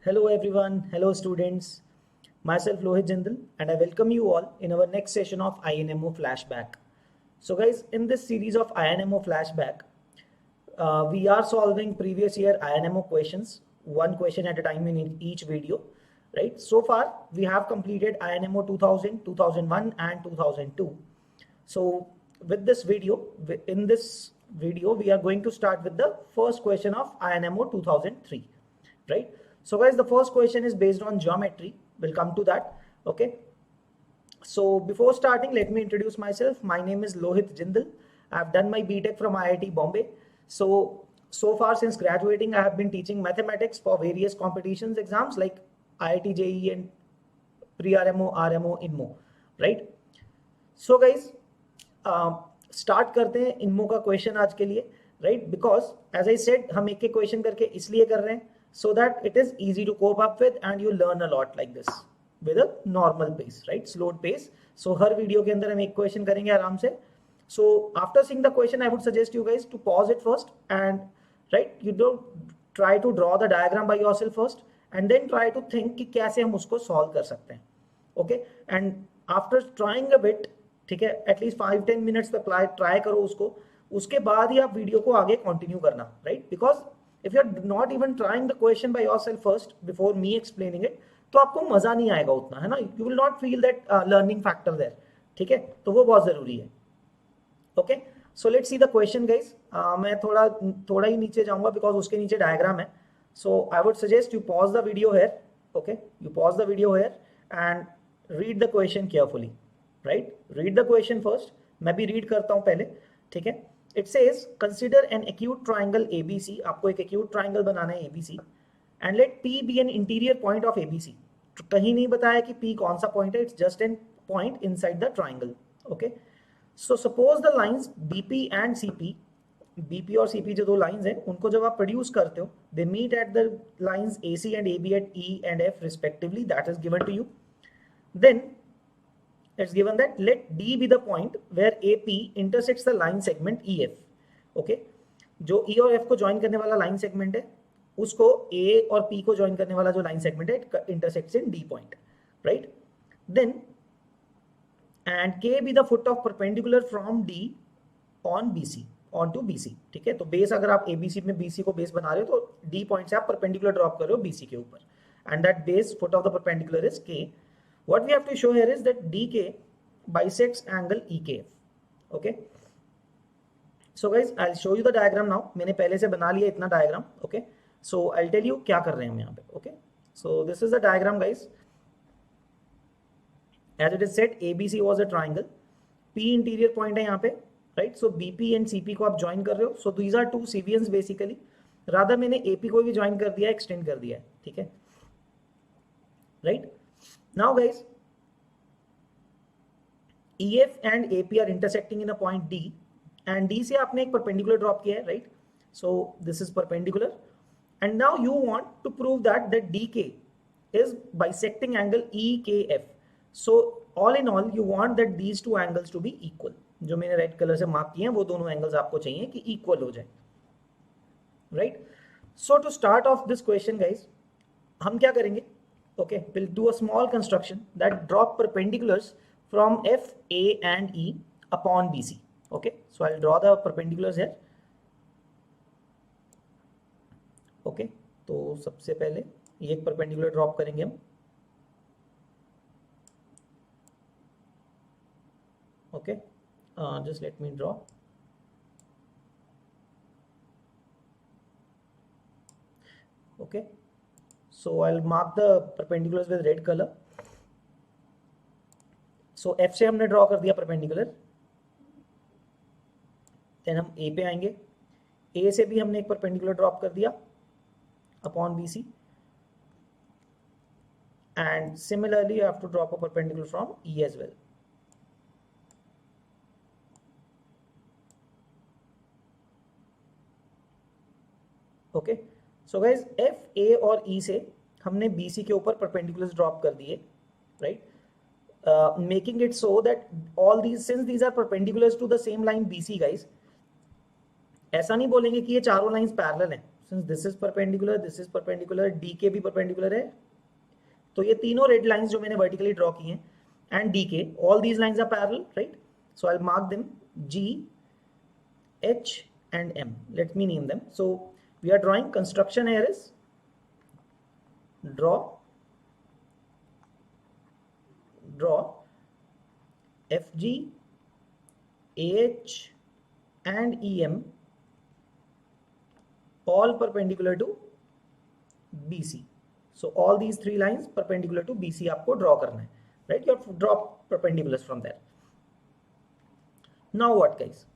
Hello everyone, hello students. Myself Lohit Jindal and I welcome you all in our next session of INMO Flashback. So guys, in this series of INMO Flashback, we are solving previous year INMO questions, one question at a time in each video, right? So far, we have completed INMO 2000, 2001 and 2002. So with this video, in this video, we are going to start with the first question of INMO 2003, right? So guys, the first question is based on geometry. We'll come to that, okay? So before starting, let me introduce myself. My name is Lohit Jindal. I've done my BTech from IIT Bombay. So far since graduating, I have been teaching mathematics for various competitions exams like IIT JEE and pre-RMO, RMO, INMO, right? So guys, start करते हैं इनमो का question आज के लिए, right? Because as I said, हम एक एक question करके इसलिए कर रहे हैं so that it is easy to cope up with and you learn a lot like this with a normal pace, right? Slowed pace. So her video के अंदर हम एक क्वेश्चन करेंगे आराम से. So after seeing the question, I would suggest you guys to pause it first and right, you don't try to draw the diagram by yourself first and then try to think कि कैसे हम उसको solve कर सकते हैं, okay? And after trying a bit, ठीक है, at least 5-10 minutes पे ट्राई करो उसको, उसके बाद ही आप वीडियो को आगे कंटिन्यू करना, right? Because if you are not even trying the question by yourself first before me explaining it, तो आपको मजा नहीं आएगा उतना, है ना? You will not feel that learning factor there, ठीक है? तो वो बहुत जरूरी है, okay? So let's see the question guys. मैं थोड़ा ही नीचे जाऊंगा बिकॉज उसके नीचे डायग्राम है. So I would suggest you pause the video here, okay? You pause the video here and read the question carefully, right? Read the question first. मैं भी read करता हूं पहले, ठीक है? It says consider an acute triangle ABC. आपको एक acute triangle बनाना है ABC and let P be an interior point of ABC. कहीं नहीं बताया कि पी कौन सा पॉइंट है, it's just an point inside the triangle, okay? So suppose the lines BP and CP, BP और सीपी जो दो लाइंस हैं, उनको जब आप प्रोड्यूस करते हो, they meet at the lines AC and AB at E and F respectively. That is given to you. Then it's given that let D be the point where AP intersects the line segment EF. Okay, जो E और F को join करने वाला line segment है, उसको A और P को join करने वाला जो लाइन सेगमेंट है, intersects in D point, right? Then and K be the foot of perpendicular from D on BC on to BC. ठीक है, तो बेस अगर आप ABC में BC को बेस बना रहे हो तो D पॉइंट से आप परपेंडिकुलर ड्रॉप कर रहे हो BC के ऊपर, and that base foot of the perpendicular is K. What we have to show here is that DK bisects angle EKF. Okay. So guys, I'll show you the diagram now. मैंने पहले से बना लिया इतना diagram. Okay. So I'll tell you क्या कर रहे हैं हम यहाँ पे. Okay. So this is the diagram, guys. As it is said, ABC was a triangle. P interior point है यहाँ पे, right? So BP and CP को आप join कर रहे हो. So these are two CVNs basically. Rather मैंने AP को भी join कर दिया, extend कर दिया है, ठीक है? Right? Now guys, EF and AP are intersecting in a point D and D से आपने एक perpendicular drop किया है, right? So this is perpendicular and now you want to prove that DK is bisecting angle EKF. So all in all you want that these two angles to be equal. जो मैंने red color से mark किए हैं वो दोनों angles आपको चाहिए कि equal हो जाए, right? So to start off this question guys, हम क्या करेंगे? Okay, we'll do a small construction that drop perpendiculars from F, A and E upon BC. Okay, so I'll draw the perpendiculars here. Okay, तो सबसे पहले ये एक perpendicular drop करेंगे हम. Okay, just let me draw. Okay. So I'll mark the perpendiculars with red color. So F से हमने draw कर दिया perpendicular. Then हम A पे आएंगे. A से भी हमने एक perpendicular ड्रॉप कर दिया upon BC. And similarly, you have to drop a perpendicular from E as well. Okay. So guys, F, A और E से हमने BC के ऊपर perpendiculars drop कर दिए, right? Making it so that all these, since these are perpendiculars to the same line BC guys, ऐसा नहीं बोलेंगे कि ये चारों लाइंस पैरेलल हैं. Since this is perpendicular, D के भी परपेंडिकुलर है, तो ये तीनों रेड लाइंस जो मैंने वर्टिकली ड्रॉ की हैं एंड डी के, all these lines are parallel, right? So I will mark them G, H and M. Let me name them. So we are drawing construction here is draw FG, AH and EM all perpendicular to BC. So all these three lines perpendicular to BC आपको draw करना है, right? You have to draw perpendiculars from there. Now what guys?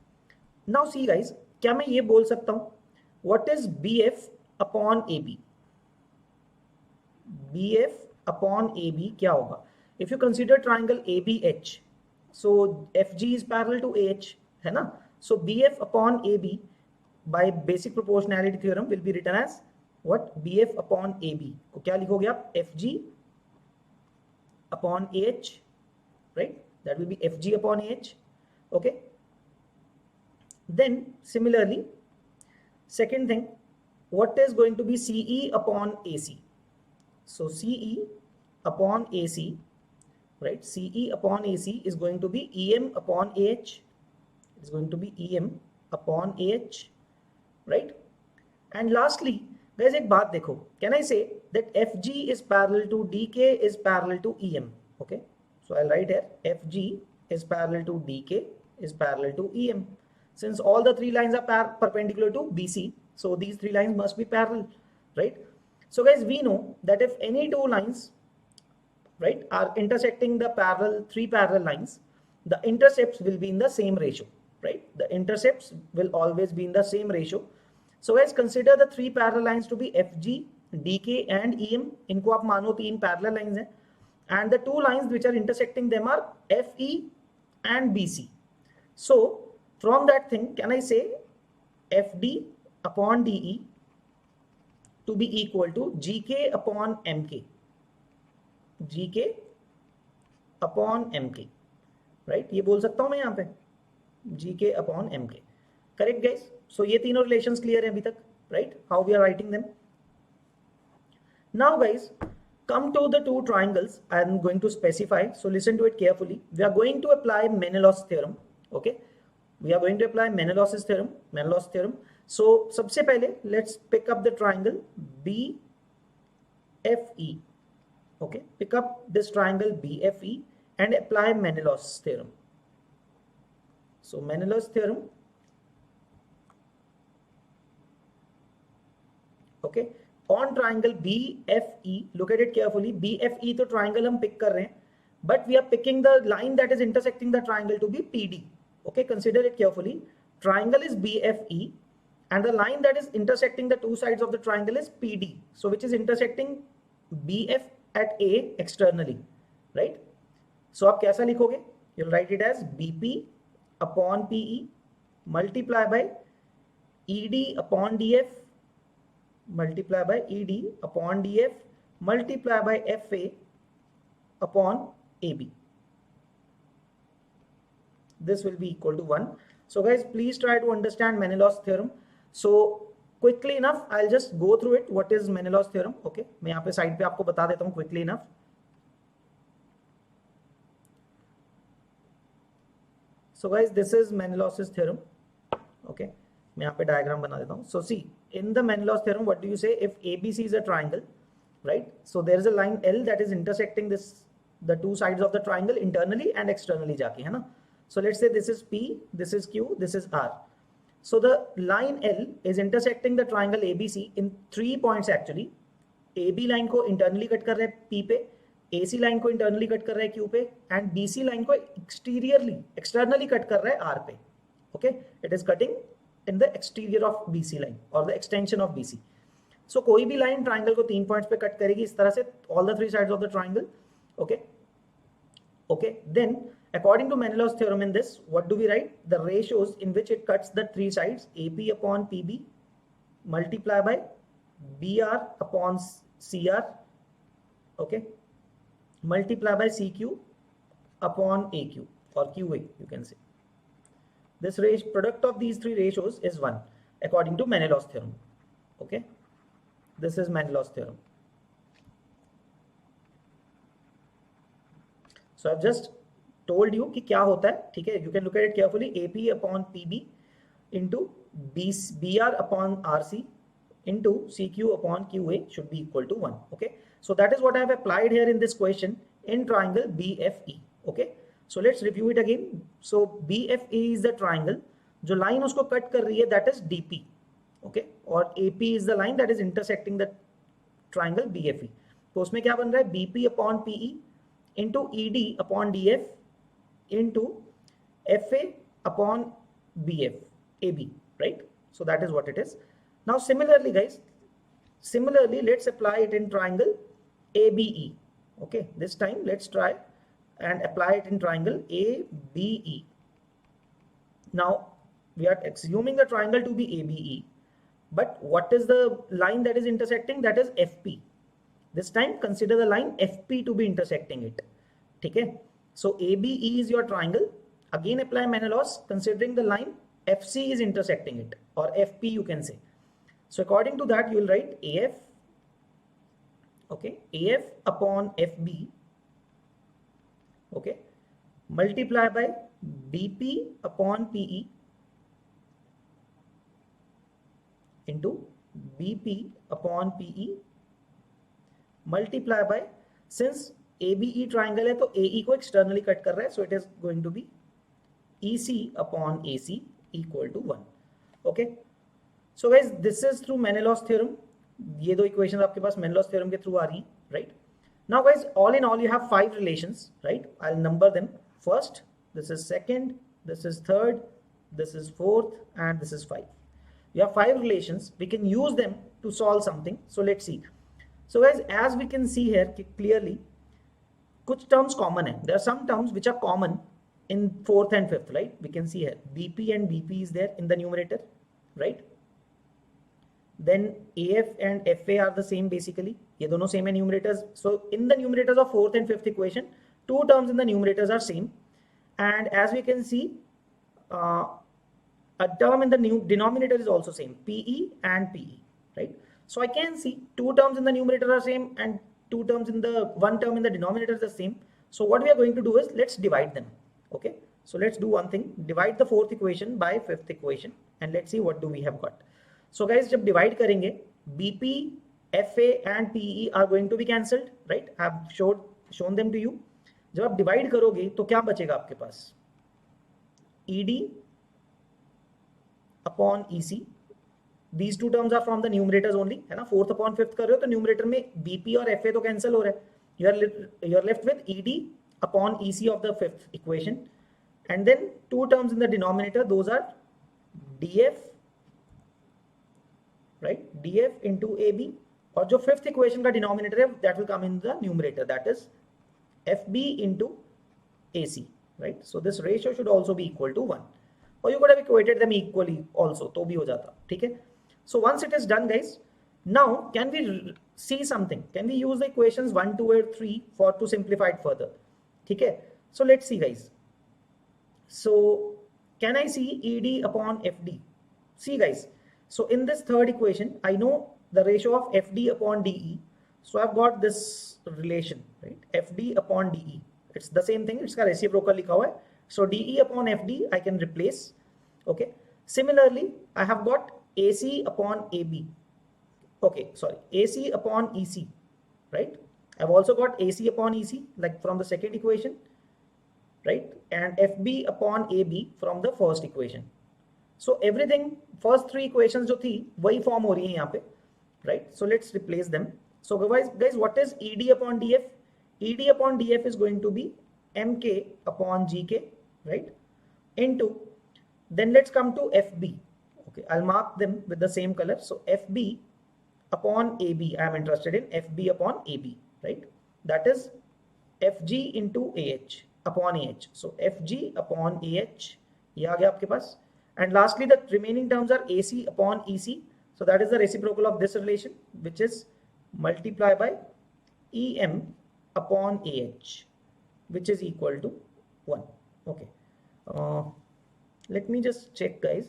Now see guys, क्या मैं ये बोल सकता हूं what is BF upon AB? BF upon AB क्या होगा? If you consider triangle ABH, so FG is parallel to AH, है ना? So BF upon AB by basic proportionality theorem will be written as what? BF upon AB को क्या लिखोगे आप? FG upon AH, right? That will be FG upon AH, okay? Then similarly, second thing, what is going to be CE upon AC? So CE upon AC, right? CE upon AC is going to be EM upon AH. It's going to be EM upon AH, right? And lastly, guys, एक बात देखो. Can I say that FG is parallel to DK is parallel to EM? Okay. So I'll write here FG is parallel to DK is parallel to EM. Since all the three lines are perpendicular to BC, so these three lines must be parallel, right? So guys, we know that if any two lines, right, are intersecting the three parallel lines, the intercepts will be in the same ratio, right? The intercepts will always be in the same ratio. So guys, consider the three parallel lines to be FG, DK and EM. इनको आप मानो तीन parallel lines हैं, and the two lines which are intersecting them are FE and BC. So from that thing, can I say FD upon DE to be equal to GK upon MK? GK upon MK, right? ये बोल सकता हूँ मैं यहाँ पे GK upon MK. Correct guys? So ये तीनों relations clear हैं अभी तक, right? How we are writing them? Now guys, come to the two triangles I am going to specify. So listen to it carefully. We are going to apply Menelaus theorem, okay? We are going to apply Menelaus theorem. So सबसे पहले let's pick up the triangle BFE. Okay, pick up this triangle BFE and apply Menelaus theorem. So Menelaus theorem. Okay, on triangle BFE, look at it carefully. BFE तो triangle हम pick कर रहे हैं, but we are picking the line that is intersecting the triangle to be PD. Okay, consider it carefully. Triangle is BFE and the line that is intersecting the two sides of the triangle is PD. So which is intersecting BF at A externally, right? So आप कैसा लिखोगे? You'll write it as BP upon PE multiply by ED upon DF multiply by ED upon DF multiply by FA upon AB. This will be equal to 1. So guys, please try to understand Menelaus theorem. So quickly enough, I'll just go through it. What is Menelaus theorem? Okay, मैं यहाँ पे side पे आपको बता देता हूँ quickly enough. So guys, this is Menelaus theorem. Okay, मैं यहाँ पे diagram बना देता हूँ. So see, in the Menelaus theorem, what do you say? If ABC is a triangle, right? So there is a line L that is intersecting the two sides of the triangle internally and externally जाके, है ना? So let's say this is P, this is Q, this is R. So the line L is intersecting the triangle ABC in 3 points actually. AB line को internally cut कर रहा है P पे, AC line को internally cut कर रहा है Q पे, and BC line को externally cut कर रहा है R पे. Okay, it is cutting in the exterior of BC line or the extension of BC. So कोई भी line triangle को 3 points पे cut करेगी इस तरह से, all the three sides of the triangle. Okay, then according to Menelaus theorem in this, what do we write? The ratios in which it cuts the three sides, AP upon PB multiply by BR upon CR, okay, multiply by CQ upon AQ or QA, you can say. This product of these three ratios is 1 according to Menelaus theorem. Okay, this is Mendelow's theorem. So I've just told you कि क्या होता है, ठीक है. You can look at it carefully. AP upon PB into BR upon RC into CQ upon QA should be equal to 1. Okay, so that is what I have applied here in this question in triangle BFE. Okay, so let's review it again. So BFE is the triangle, जो line उसको cut कर रही है, that is DP. Okay, और AP is the line that is intersecting the triangle BFE. तो उसमें क्या बन रहा है, BP upon PE into ED upon DF into FA upon BF AB, right? So that is what it is. Now similarly guys, let's apply it in triangle ABE. Okay, this time let's try and apply it in triangle ABE. Now we are assuming the triangle to be ABE, but what is the line that is intersecting? That is FP. This time consider the line FP to be intersecting it. Okay, so ABE is your triangle. Again apply Menelaus, considering the line FC is intersecting it, or FP you can say. So according to that you will write AF, okay, AF upon FB, okay, multiply by BP upon PE into BP upon PE multiply by, since ABE triangle है तो AE को externally cut कर रहा है, so it is going to be EC upon AC equal to 1. Okay, so guys this is through Menelaus theorem. ये दो equations आपके पास Menelaus theorem के through आ रही, right? Now guys, all in all you have 5 relations, right? I'll number them. First, this is second, this is third, this is fourth, and this is 5. You have 5 relations. We can use them to solve something. So let's see. So guys, as we can see here clearly, कुछ terms common है. There are some terms which are common in 4th and 5th, right? We can see here BP and BP is there in the numerator, right? Then AF and FA are the same basically. ये दोनों same है numerators. So in the numerators of 4th and 5th equation, 2 terms in the numerators are same. And as we can see, a term in the denominator is also same, PE and PE, right? So I can see 2 terms in the numerator are same and 2 terms in the, 1 term in the denominator is the same. So what we are going to do is let's divide them. Okay, so let's do one thing, divide the 4th equation by 5th equation and let's see what do we have got. So guys, जब divide करेंगे, BP, FA and PE are going to be cancelled, right? I have shown them to you. जब आप divide करोगे तो क्या बचेगा आपके पास? ED upon EC. These 2 terms are from the numerators only, है ना? 4th upon 5th कर रहे हो तो numerator में BP और FA तो cancel हो रहा है. You are left with ED upon EC of the 5th equation, and then 2 terms in the denominator, those are DF, right? DF into AB, और जो 5th equation का denominator है that will come in the numerator, that is FB into AC, right? So this ratio should also be equal to 1, or you could have equated them equally also, तो भी हो जाता, ठीक है? So once it is done guys, now can we see something? Can we use the equations 1, 2 and 3 for to simplify it further? ठीक है? So let's see guys. So can I see ED upon FD? See guys, so in this 3rd equation I know the ratio of FD upon DE, so I've got this relation, right? FD upon DE, it's the same thing, it's का reciprocal लिखा हुआ है. So DE upon FD I can replace. Okay, similarly I have got AC upon AB. Okay, sorry, AC upon EC, right? I've also got AC upon EC like from the 2nd equation, right? And FB upon AB from the 1st equation. So everything, first 3 equations जो थी वही form हो रही है यहाँ पे, right? So let's replace them. So guys, what is ED upon DF? ED upon DF is going to be MK upon GK, right? Into, then let's come to FB. Okay, I'll mark them with the same color. So FB upon AB, I am interested in FB upon AB, right? That is FG into AH upon AH. So FG upon AH, ये आ गया आपके पास. And lastly, the remaining terms are AC upon EC. So that is the reciprocal of this relation, which is multiply by EM upon AH, which is equal to 1. Okay. Let me just check, guys.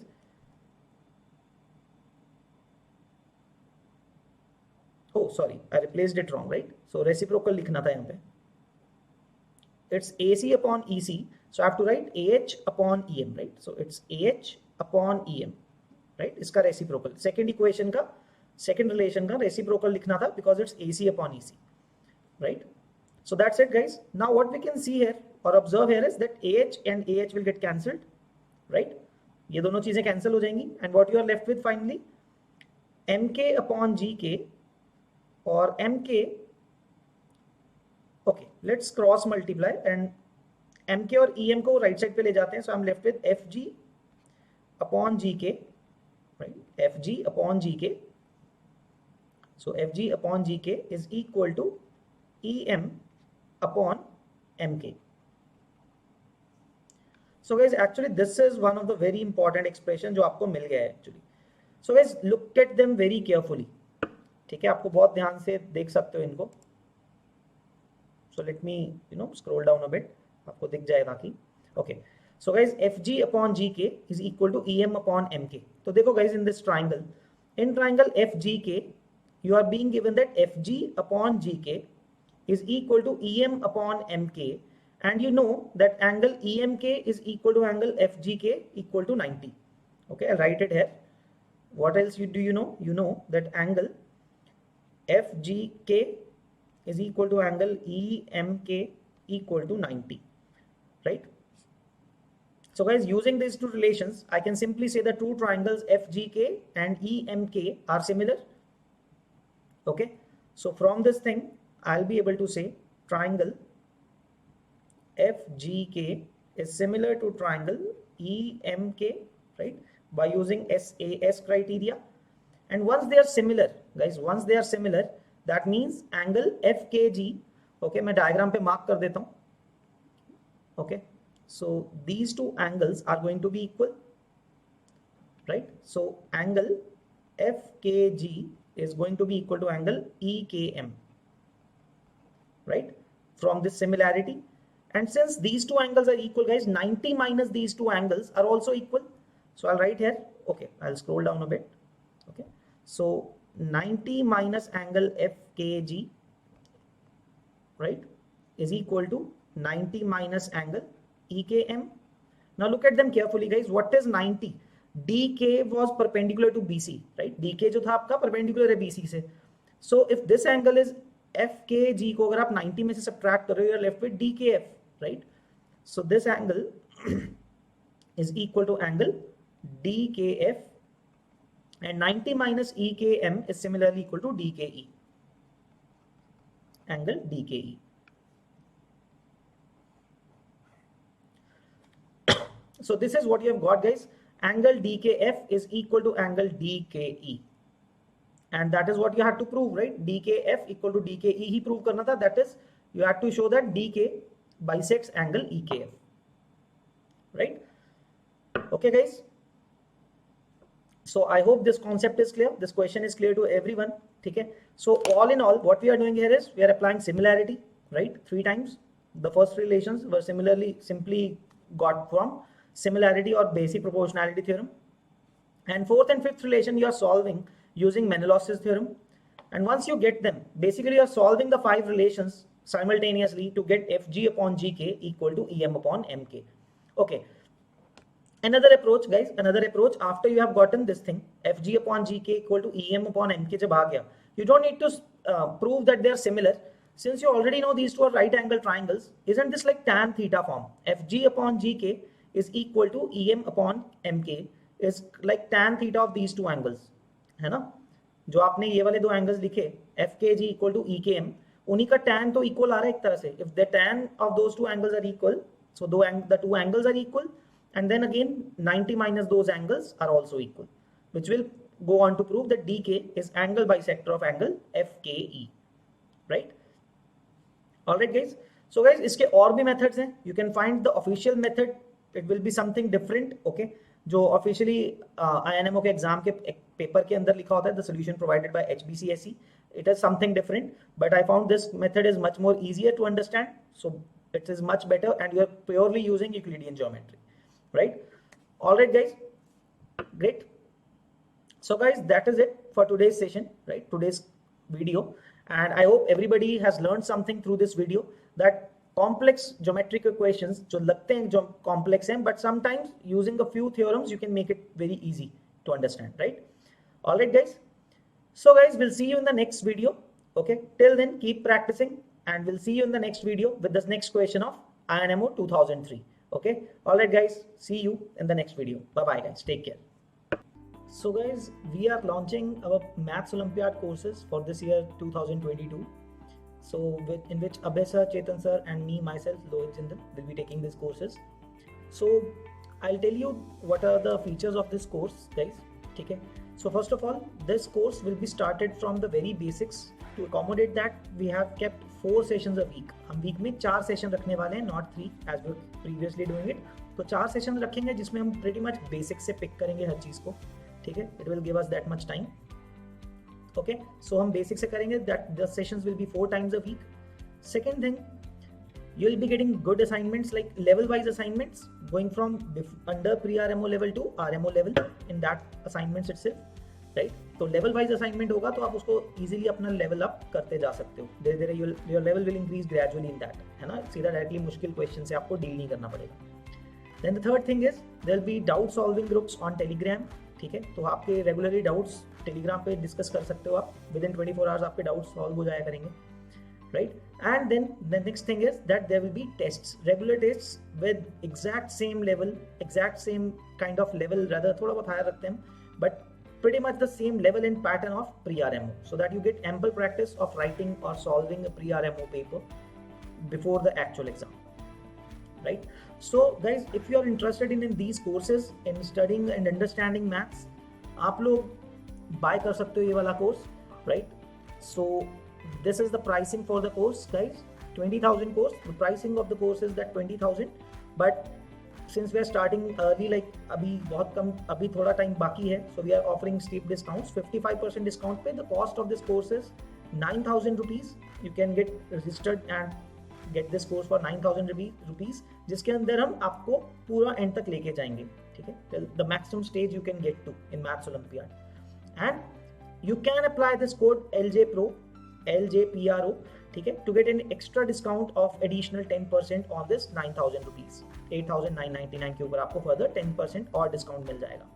oh sorry, I replaced it wrong, right? So reciprocal लिखना था यहाँ पे. It's AC upon EC, so I have to write AH upon EM, right? So it's AH upon EM, right? इसका reciprocal, second equation का, second relation का reciprocal लिखना था because it's AC upon EC, right? So that's it, guys. Now what we can see here or observe here is that AH and AH will get cancelled, right? ये दोनों चीजें cancel हो जाएंगी, and what you are left with finally, MK upon GK or MK. Okay, let's cross multiply and MK और EM को right side पे ले जाते हैं, so I'm left with FG upon GK, right? FG upon GK. So FG upon GK is equal to EM upon MK. So guys, actually this is one of the very important expression जो आपको मिल गया है actually. So guys, look at them very carefully. ठीक है, आपको बहुत ध्यान से देख सकते हो इनको. So let me scroll down a bit. आपको दिख जाएगा कि okay. So guys, FG upon GK is equal to EM upon MK. तो देखो guys, in this triangle, in triangle FGK, you are being given that FG upon GK is equal to EM upon MK, and you know that angle EMK is equal to angle FGK equal to 90. Okay, I'll write it here. What else do you know? You know that angle FGK is equal to angle EMK equal to 90, right? So guys, using these two relations, I can simply say the two triangles FGK and EMK are similar. Okay, so from this thing, I'll be able to say triangle FGK is similar to triangle EMK, right? By using SAS criteria. And once they are similar, guys, once they are similar, that means angle FKG, okay, मैं diagram पे mark कर देता हूँ. Okay, so these two angles are going to be equal, right? So angle FKG is going to be equal to angle EKM, right? From this similarity. And since these two angles are equal, guys, 90 minus these two angles are also equal. So I'll write here, okay, I'll scroll down a bit. Okay, so 90 minus angle FKG, right, is equal to 90 minus angle EKM. Now look at them carefully, guys. What is 90? DK was perpendicular to BC, right? DK जो था आपका perpendicular है BC से. So if this angle is FKG को अगर आप 90 में से subtract करो, you are left with DKF, right? So this angle is equal to angle DKF, and 90 minus EKM is similarly equal to DKE, angle DKE. So this is what you have got, guys. Angle DKF is equal to angle DKE, and that is what you had to prove, right? DKF equal to DKE he prove करना था. That is, you had to show that DK bisects angle EKF, right? Okay, guys. So I hope this concept is clear. This question is clear to everyone. Okay. So all in all, what we are doing here is we are applying similarity, right? 3 times. The first relations were simply got from similarity or basic proportionality theorem. And fourth and fifth relation you are solving using Menelaus's theorem. And once you get them, basically you are solving the 5 relations simultaneously to get FG upon GK equal to EM upon MK. Okay. Another approach, guys, another approach after you have gotten this thing, FG upon GK equal to EM upon MK जब आ गया, you don't need to prove that they are similar. Since you already know these two are right angle triangles, isn't this like tan theta form? FG upon GK is equal to EM upon MK is like tan theta of these two angles, है ना? जो आपने ये वाले दो angles लिखे, FKG equal to EKM, उन्हीं का tan तो equal आ रहा है एक तरह से. If the tan of those two angles are equal, so the two angles are equal, and then again 90 minus those angles are also equal, which will go on to prove that DK is angle bisector of angle FKE, right? Alright, guys. So guys, इसके और भी methods हैं. You can find the official method. It will be something different, okay? जो officially INMO के exam के paper के अंदर लिखा होता है, the solution provided by HBCSE. It is something different, but I found this method is much more easier to understand. So it is much better, and you are purely using Euclidean geometry, right? Alright, guys. Great. So guys, that is it for today's session, right? Today's video, and I hope everybody has learned something through this video, that complex geometric equations जो लगते हैं जो complex हैं, but sometimes using a few theorems you can make it very easy to understand, right? All right guys, so guys, we'll see you in the next video. Okay, till then keep practicing, and we'll see you in the next video with this next question of INMO 2003. Okay, all right guys, see you in the next video. Bye bye guys, take care. So guys, we are launching our Maths Olympiad courses for this year 2022. So in which Abhay sir, Chetan sir and me myself, Lohit Jindal, will be taking these courses. So I'll tell you what are the features of this course guys. Okay, so first of all, this course will be started from the very basics. To accommodate that, we have kept 4 sessions a week. हम week में 4 session रखने वाले हैं, not 3 as we were previously doing it. तो 4 sessions रखेंगे जिसमें हम pretty much basics से pick करेंगे हर चीज़ को, ठीक है? It will give us that much time. Okay, so हम basic से करेंगे. That the sessions will be 4 times a week. Second thing, you will be getting good assignments, like level wise assignments going from under pre-RMO level to RMO level in that assignments itself, right? तो level wise assignment होगा तो आप उसको easily अपना level up करते जा सकते हो. धीरे धीरे your level will increase gradually in that, है ना? सीधा डायरेक्टली मुश्किल क्वेश्चन से आपको डील नहीं करना पड़ेगा. Then the third thing is there will be doubt solving groups on Telegram, ठीक है? तो आपके रेगुलरली डाउट्स टेलीग्राम पे डिस्कस कर सकते हो आप. विद इन 24 आवर्स आपके डाउट्स सॉल्व हो जाया करेंगे, right? And then the next thing is that there will be tests, regular tests with exact same level, exact same kind of level, rather थोड़ा बहुत higher रखते हैं, but pretty much the same level and pattern of pre-RMO, so that you get ample practice of writing or solving a pre-RMO paper before the actual exam, right? So guys, if you are interested in these courses, in studying and understanding maths, आप लोग buy कर सकते हो ये वाला course, right? So this is the pricing for the course guys, 20,000 course. The pricing of the course is that 20,000, but since we are starting early, like अभी बहुत कम, अभी थोड़ा टाइम बाकी है, so we are offering steep discounts, 55% discount पे. The cost of this course is 9,000 rupees. You can get registered and get this course for 9,000 rupees, जिसके अंदर हम आपको पूरा एंड तक लेके जाएंगे, ठीक है? Till the maximum stage you can get to in Maths Olympiad. And you can apply this code LJPRO, ठीक है, to get an extra discount of additional 10% on this 9,000 rupees. 8,999 के ऊपर आपको further 10% और डिस्काउंट मिल जाएगा.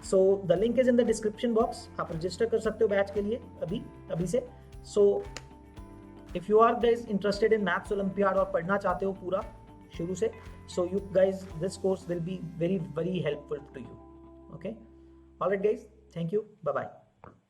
So the link is in the description box. आप register कर सकते हो बैच के लिए अभी से. So if you are guys interested in Maths Olympiad और पढ़ना चाहते हो पूरा शुरू से, so you guys, this course will be very very helpful to you. Okay, all right guys, thank you, bye bye.